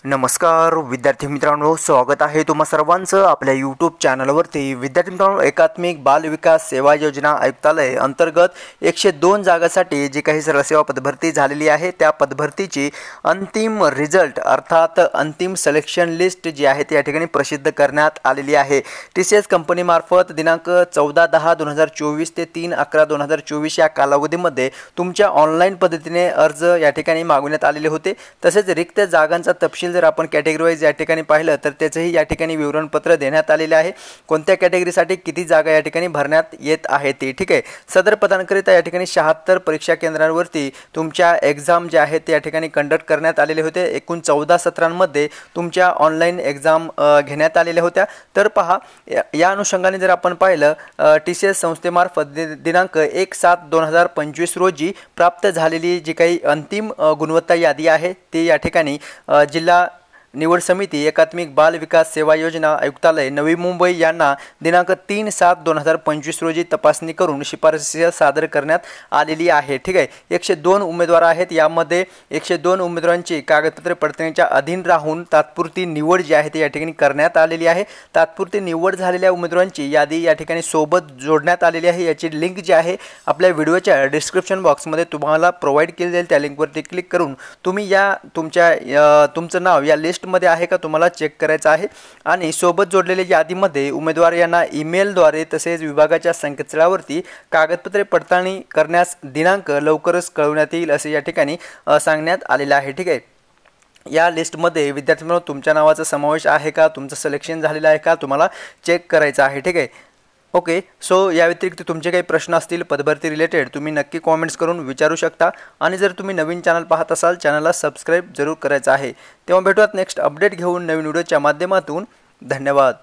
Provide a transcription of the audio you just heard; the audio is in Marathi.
नमस्कार विद्यार्थी मित्रांनो, स्वागत आहे तुम्हा सर्वांचं आपल्या यूट्यूब चॅनलवरती। विद्यार्थी मित्रांनो, एकात्मिक बाल विकास सेवा योजना आयुक्तालय अंतर्गत 102 जागांसाठी जी काही सरळ सेवा पदभरती झालेली आहे त्या पदभरतीची अंतिम रिझल्ट अर्थात अंतिम सिलेक्शन लिस्ट जी आहे ती या ठिकाणी प्रसिद्ध करण्यात आलेली आहे। TCS कंपनीमार्फत दिनांक 14/10/2024 ते 3/11/2024 या कालावधीमध्ये तुमच्या ऑनलाईन पद्धतीने अर्ज या ठिकाणी मागवण्यात आलेले होते। तसेच रिक्त जागांचा तपशील जर आपण कॅटेगरी वाइज या ठिकाणी पाहिलं तर त्याचेही या ठिकाणी विवरणपत्र देण्यात आलेले आहे। कोणत्या कॅटेगरीसाठी किती जागा या ठिकाणी भरण्यात येत आहे ते ठीक आहे। सदर पदांकरिता या ठिकाणी 76 परीक्षा केंद्रांवरती तुमच्या एग्जाम जे आहेत ते या ठिकाणी कंडक्ट करण्यात आलेले होते। एकूण 14 सत्रांमध्ये तुमच्या ऑनलाईन एग्जाम घेण्यात आलेल्या होत्या। तर पहा, या अनुषंगाने जर आपण पाहिलं TCS संस्थेमार्फत दिनांक 1/7/2025 रोजी प्राप्त झालेली जी काही अंतिम गुणवत्ता यादी आहे ती या ठिकाणी जिल्हा निवड समिती एकात्मिक बाल विकास सेवा योजना आयुक्तालय नवी मुंबई यांना दिनांक 3/7/2025 रोजी तपासणी करून शिफारसी सादर करण्यात आलेली आहे। ठीक आहे, 102 उमेदवार आहेत। यामध्ये 102 उमेदवारांची कागदपत्रे पडताळणीच्या अधीन राहून तात्पुरती निवड जी आहे ती या ठिकाणी करण्यात आलेली आहे। तात्पुरती निवड झालेल्या उमेदवारांची यादी या ठिकाणी सोबत जोडण्यात आलेली आहे। याची लिंक जी आहे आपल्या व्हिडिओच्या डिस्क्रिप्शन बॉक्समध्ये तुम्हाला प्रोव्हाइड केली जाईल। त्या लिंकवरती क्लिक करून तुम्ही या तुमचं नाव या लिस्ट मध्ये आहे का तुम्हाला चेक करायचं आहे। आणि सोबत जोडलेल्या यादीमध्ये उमेदवार यांना ईमेलद्वारे तसेच विभागाच्या संकेतस्थळावरती कागदपत्रे पडताळणी करण्यास दिनांक लवकरच कळवण्यात येईल असे या ठिकाणी सांगण्यात आलेले आहे। ठीक आहे, या लिस्टमध्ये विद्यार्थ्यांनो तुमच्या नावाचा समावेश आहे का, तुमचं सिलेक्शन झालेलं आहे का तुम्हाला चेक करायचं आहे। ठीक आहे, ओके। सो या व्यतिरिक्त तुमचे काही प्रश्न असतील पदभरती रिलेटेड तुम्ही नक्की कॉमेंट्स करून विचारू शकता। आणि जर तुम्ही नवीन चॅनल पाहत असाल चॅनलला सबस्क्राईब जरूर करायचं आहे। तेव्हा भेटूयात नेक्स्ट अपडेट घेऊन नवीन व्हिडिओच्या माध्यमातून। धन्यवाद।